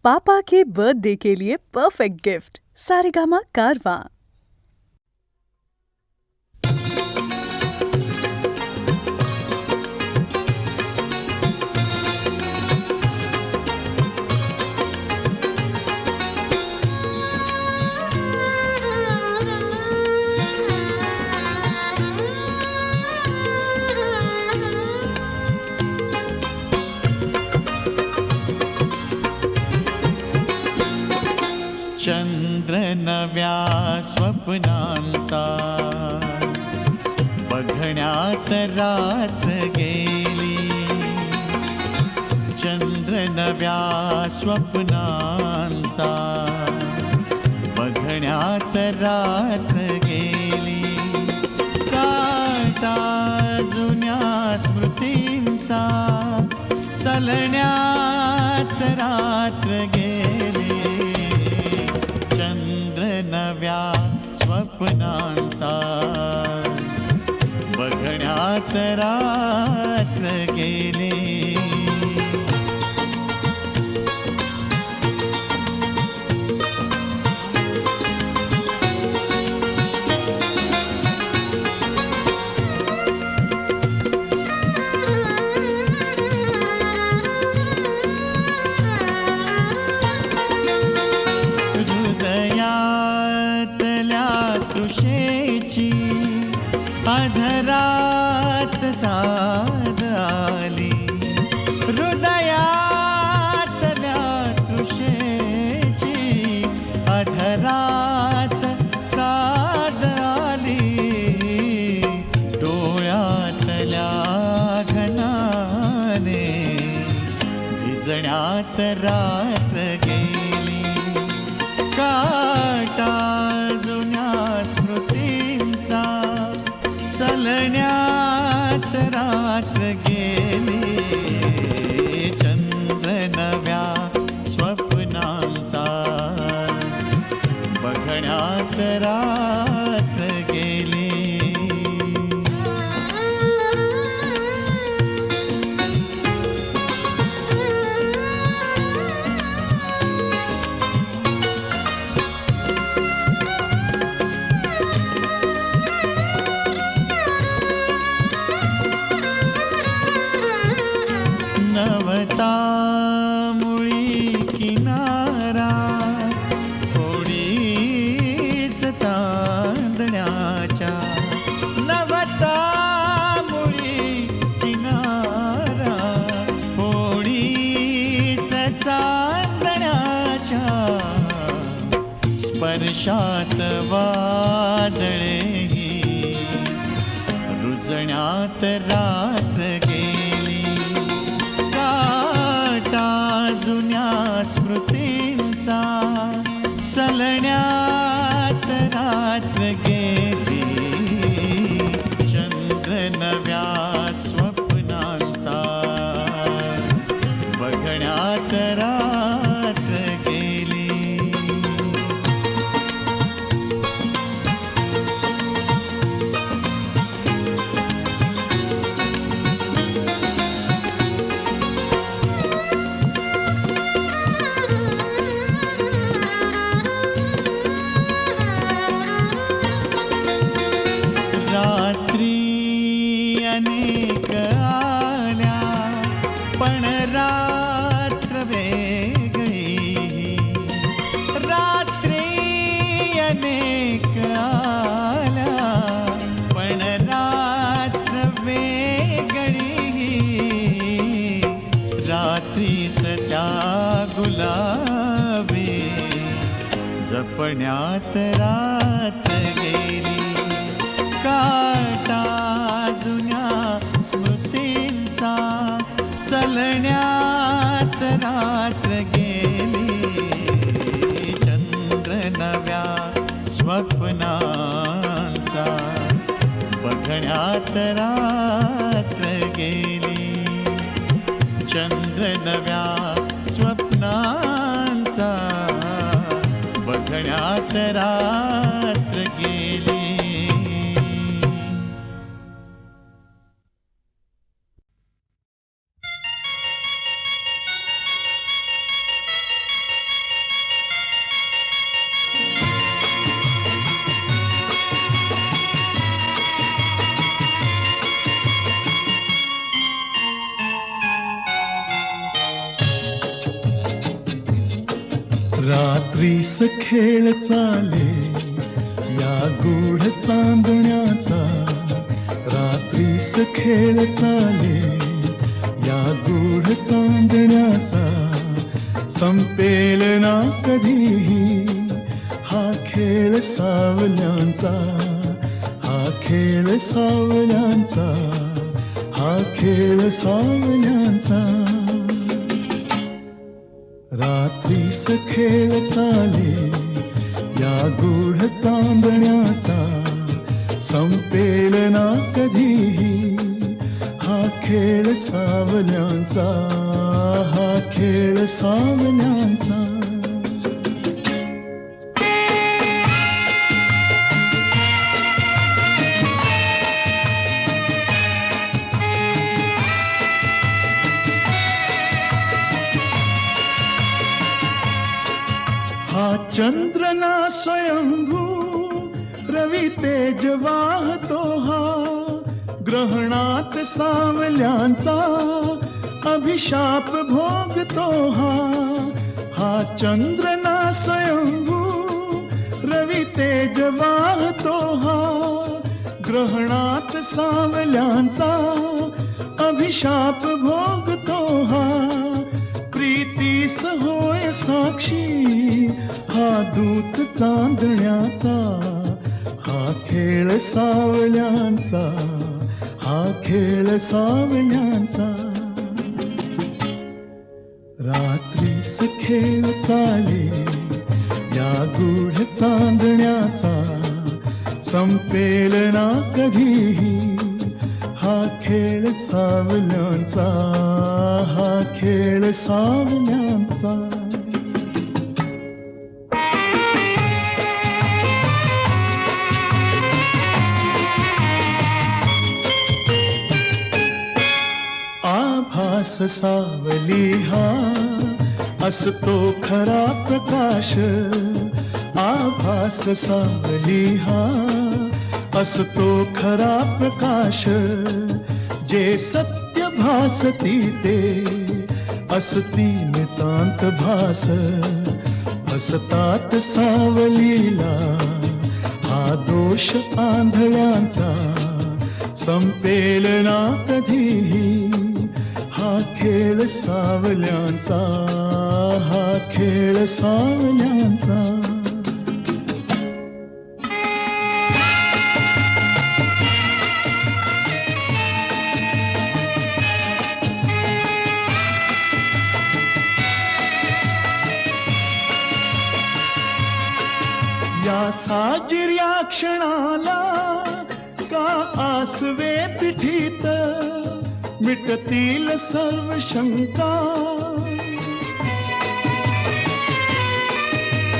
पापा के birthday के लिए perfect gift Saregama कारवां। चंद्र नव्या स्वप्नांचा बघण्यात रात्र गेली, चंद्र नव्या स्वप्नांचा बघण्यात रात्र गेली, काटा जुन्या स्मृतींचा सलण्यात रात्र गेली, नव्या स्वप्नांचा बघण्यात रात्र गेली. अधरात साद आली, हृदयातल्या तृषेची अधरात साद आली, डोळ्यातल्या घनाने भिजण्यात रात्र गेली, काटा जुन्या स्मृतींचा सलण्यात रात्र गेली, चंद्र नव्या स्वप्नांचा बघण्यात रात्र गेली. नवता मुळी किनारा थोडीस चांदण्याच्या, नवता मुळी किनारा थोडीस चांदण्याच्या, स्पर्शात वादळेही रुजण्यात रात्र गेली, जुन्या स्मृतींचा सलण्यात रात्र गेली, चंद्र नव्या स्वप्नांचा बघण्यात रात्र गेली. अनेक आल्या पण रात्र वेगळी, रात्री अनेक आल्या पण रात्र वेगळी, रात्रीस त्या गुलाबी जपण्यात रात्र गेली, काटा जुन्या स्मृतींचा सलण्यात रात्र गेली, चंद्र नव्या स्वप्नांचा बघण्यात रात्र गेली, चंद्र नव्या स्वप्नांचा बघण्यात रात्र गेली. रात्रीस खेळ चाले या गूढ चांदण्याचा, रात्रीस खेळ चाले या गूढ चांदण्याचा, संपेल ना कधीही हा खेळ सावल्यांचा, हा खेळ सावल्यांचा, हा खेळ सावल्यांचा. रात्रीस खेळ चाले या गूढ चांदण्याचा, संपेल ना कधीही हा खेळ सावल्यांचा, हा खेळ सावल्यांचा. हा चंद्र ना स्वयंभू रवी तेज वाहतो, हा ग्रहणात सावल्यांचा अभिशाप भोगतो, हा चंद्र ना स्वयंभू रवी तेज वाहतो, हा ग्रहणात सावल्यांचा अभिशाप भोगतो, हा प्रीतीस होय साक्षी हा दूत चांदण्याचा, हा खेळ सावल्यांचा, हा खेळ सावल्यांचा. रात्रीस खेळ चाले या गूढ चांदण्याचा, संपेल ना कधीही हा खेळ सावल्यांचा, हा खेळ सावल्यांचा. आभास सावली हा असतो खरा प्रकाश, आभास सावली हा असतो खरा प्रकाश, जे सत्य भासती ते असती नितांत भास, हसतात सावलीला हा दोष आंधळ्यांचा, संपेल ना कधीही हा खेळ सावल्यांचा, हा खेळ सावल्यांचा. या साजिर्या क्षणाला का आसवे पिठीत, मिटतील सर्व शंका,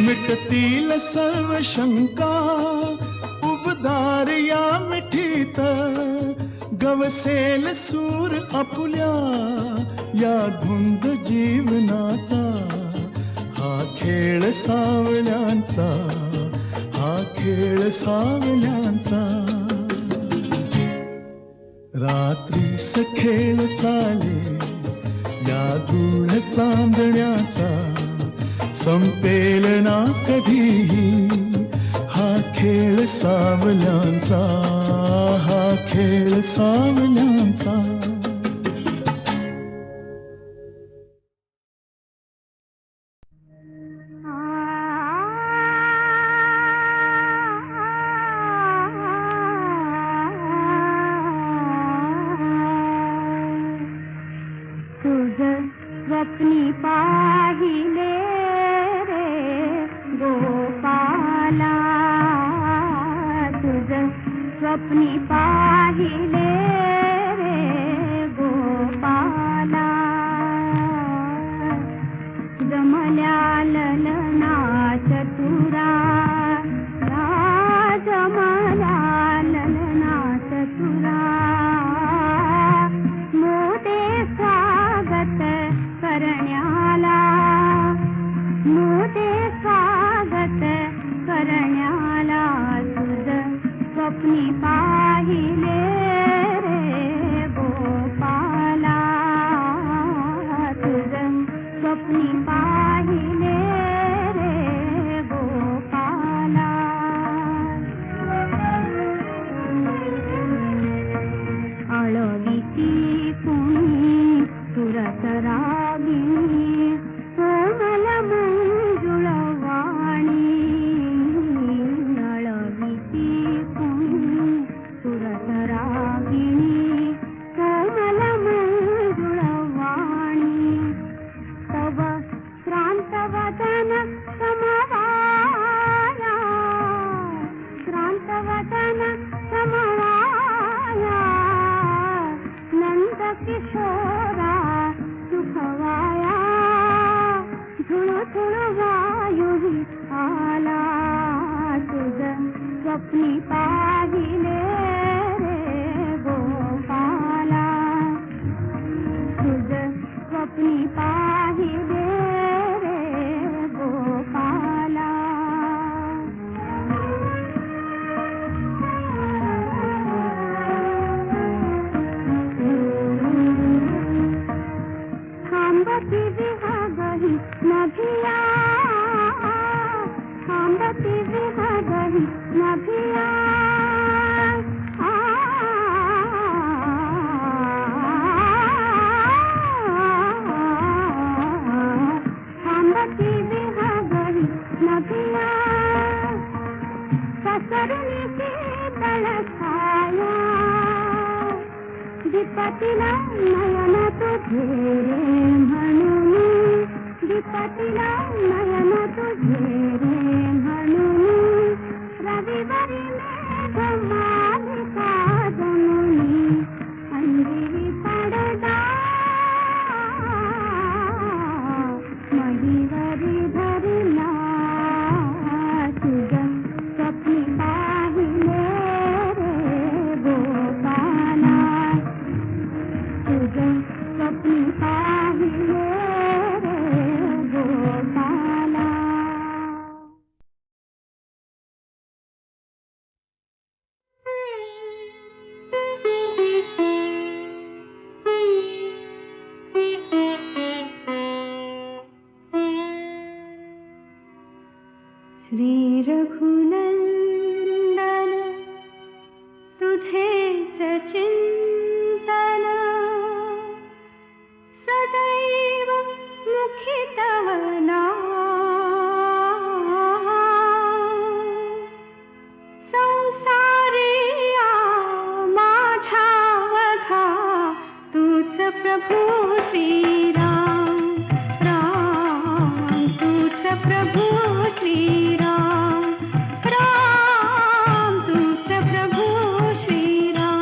मिटतील सर्व शंका, उबदार या मिठीत गवसेल सूर आपुल्या या धुंद जीवनाचा, हा खेळ सावल्यांचा, हा खेळ सावल्यांचा. रात्रीस खेळ चाले या गूढ चांदण्याचा, संपेल ना कधीही हा खेळ सावल्यांचा, हा खेळ सावल्यांचा. स्वप्नी पाहिले रे गोपाला, तुझ स्वप्नी पाहिले रे गोपाला, जमल्या ललना चतुरा, जमल्या ललना चतुरा, मोठे स्वागत करण्याला, मोठे स्वागत करण्याला, तुझ स्वप्नी पाहिले रे गोपाला, तुझ स्वप्नी पाहिले वदन समवाया, क्रांत वदन समवाया, नंद किशोरा सुखवाया, झुळू झुळू वायू आला, तुझ स्वप्नी पाहिले रे गोपाला, तुझ स्वप्नी पाहिले रे गोपाला. थांबती विहगही नभिया, थांबती विहगही नभिया, थांबती विहगही नभिया, पसरली शीतल छाया, विपतीला नयन तुझे रे म्हणून, विपतीला नयन तुझे रे म्हणून, रविवारी मेघ मालिका जमुनी, अंजिरी पडदा महीवरी धरला, तुझ स्वप्नी पाहिले रे गोपाला, तुझ स्वप्नी पाहिले रे गोपाला. श्री रघुनंदन तुझेच चिंतन, सदैव मुखी तव नाम, संसारिया माझ्या वघा तूच प्रभू श्रीराम, राम तूच प्रभू श्रीराम, राम तूच प्रभू श्रीराम.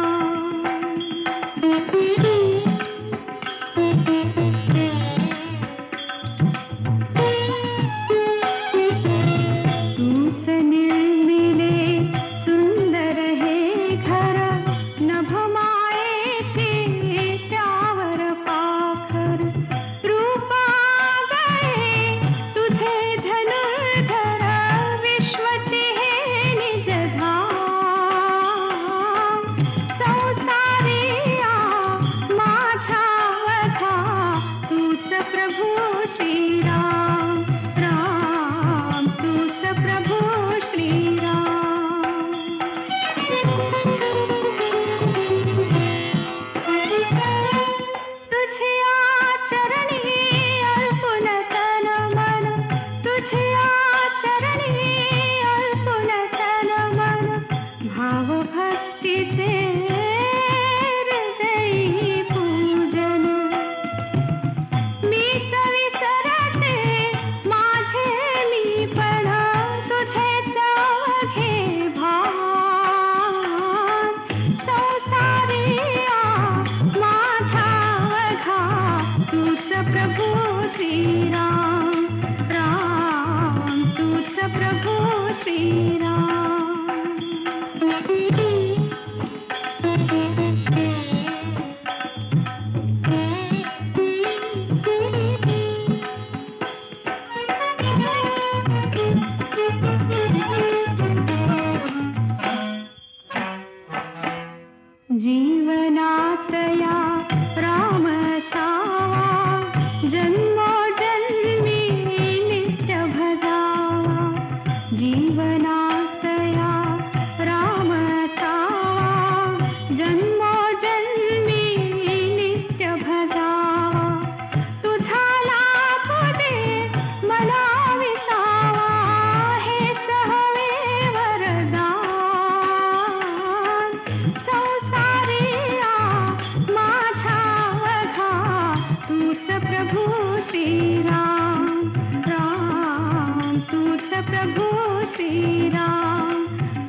तूच निर्मिले सुंदर हे घर, नभ मायेचे त्यावर पाखर, रूपा गळे तुझे धनुर्धर, प्रभु श्रीराम,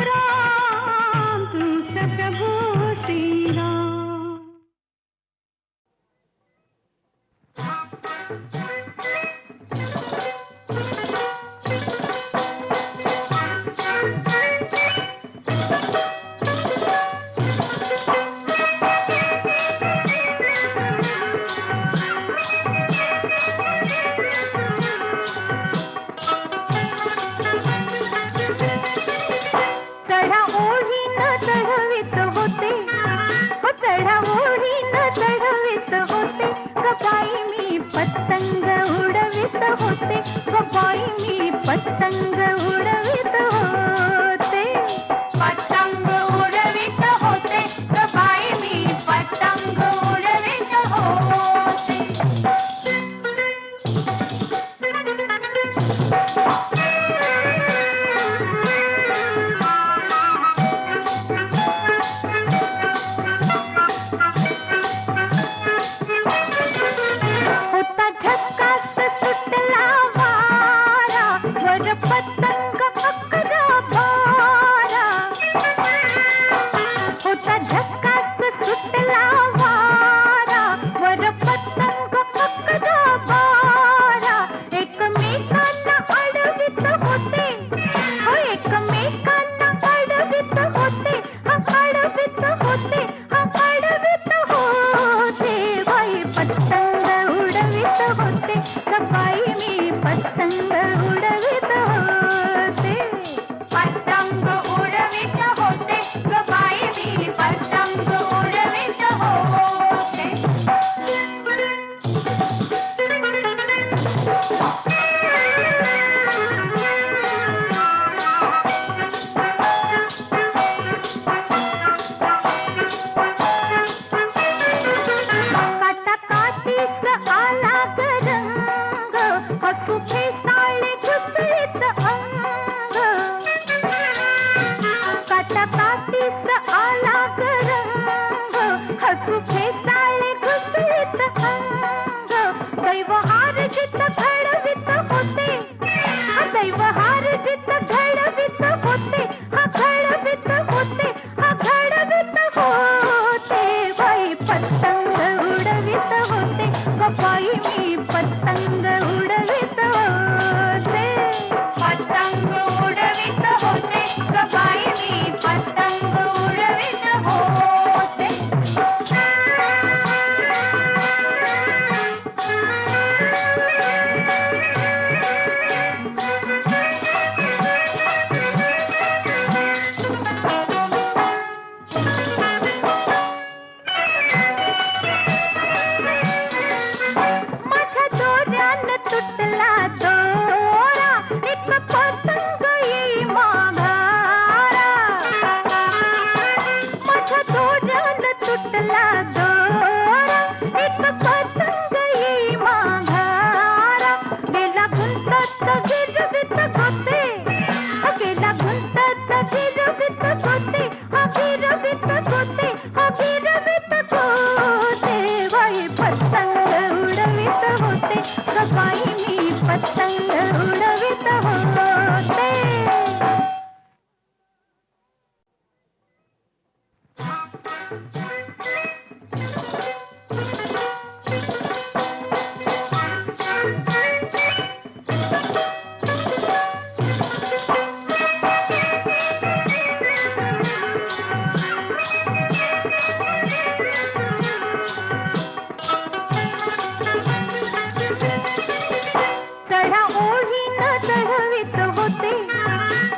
राम तूच प्रभु श्रीराम. चढा ओढीन चढवित होते, हो चढा ओढीन चढवित होते, ग बाई मी पतंग उडवित होते, ग बाई मी पतंग उडवित होते. पतंग उडवित होते, ग बाई मी पतंग उडवित होते. होता झक्कास सुटला वारा, वर पतंग अकरा बारा. होता झक्कास सुटला वारा, वर पतंग अकरा बारा. एकमेकांना अडवित होते, हो एकमेकांना अडवित होते, अडवित होते, अडवित होते. बाई पतंग उडवित होते, ग बाई मी पतंग उडवित होते. पतंग उडवित होते, ग बाई मी पतंग उडवित होते. काटा काटीस आला ग रंग, हसू फेसाळे घुसळीत अंग. काटा काटीस आला ग रंग, हसू फेसाळे घुसळीत अंग. दैव हार जित घडवित होते, दैव हार जित घडवित होते, घडवित होते, घडवित होते. बाई पतंग उडवित होते, ग बाई मी पतंग उडवित होते. पतंग उडवित होते, ग बाई मी पतंग उडवित होते. माझ्या दोऱ्यानं तुटला दोरा, एक पतंग येई माघारा. माझ्या दोऱ्यानं तुटला दोरा, एक पतंग येई माघारा. गेला गुंतत गिरवित होते, गेला गुंतत गिरवित होते, गिरवित होते, गिरवित होते. बाई पतंग उडवित होते, ग बाई मी पतंग उडवित होते. चढा ओढीन चढवित होते,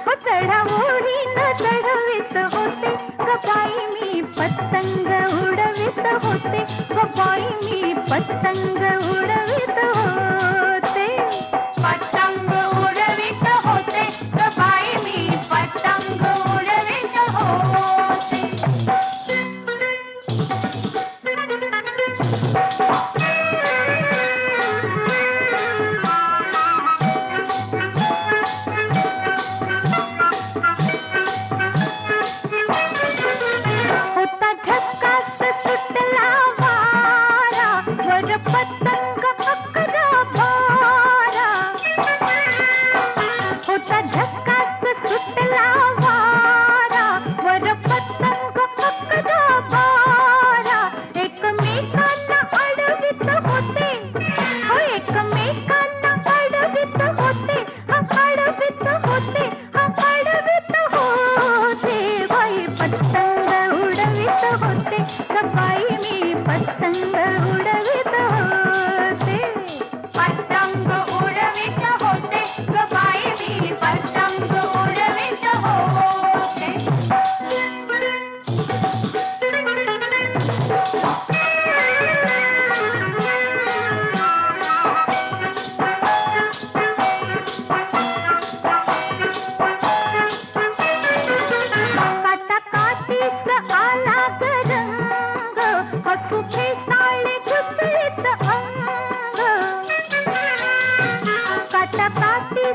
हो चढा ओढीन चढवित होते, ग बाई मी पतंग उडवित होते, ग बाई मी पतंग उडवित होते. पतंग उडवित होते, ग बाई मी पतंग उडवित होते. होता झक्कास सुटला वारा, वर पतंग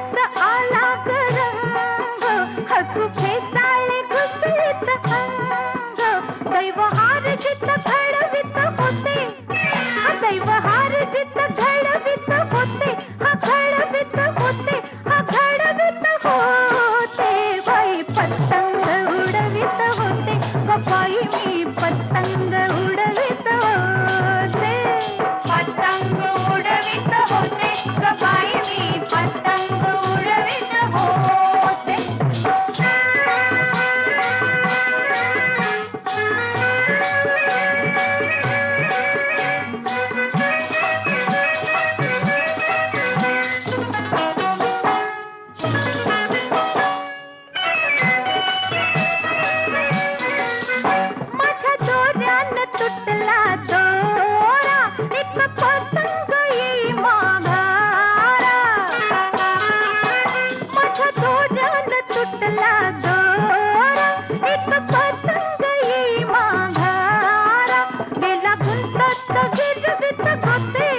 कस आला ग रंग, हसू फेसाळे घुसलीत अंग. दैव हार जित घडवित होते, दैव हार जित घडवित होते, घडवित होते, घडवित होते. बाई पतंग उडवित होते, ग बाई मी पतंग उडवित होते. पतंग उडवित होते, ग बाई मी पतंग उडवित होते. माझ्या दोऱ्यानं तुटला दोरा, एक पतंग येई माघारा. माझ्या दोऱ्यानं तुटला दोरा, एक पतंग येई माघारा. गेला गुंतत गिरवित होते,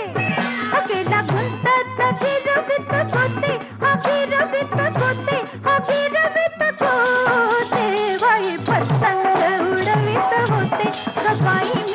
गेला गुंतत गिरवित होते, गिरवित होते, गिरवित होते. बाई पतंग उडवित होते, ग बाई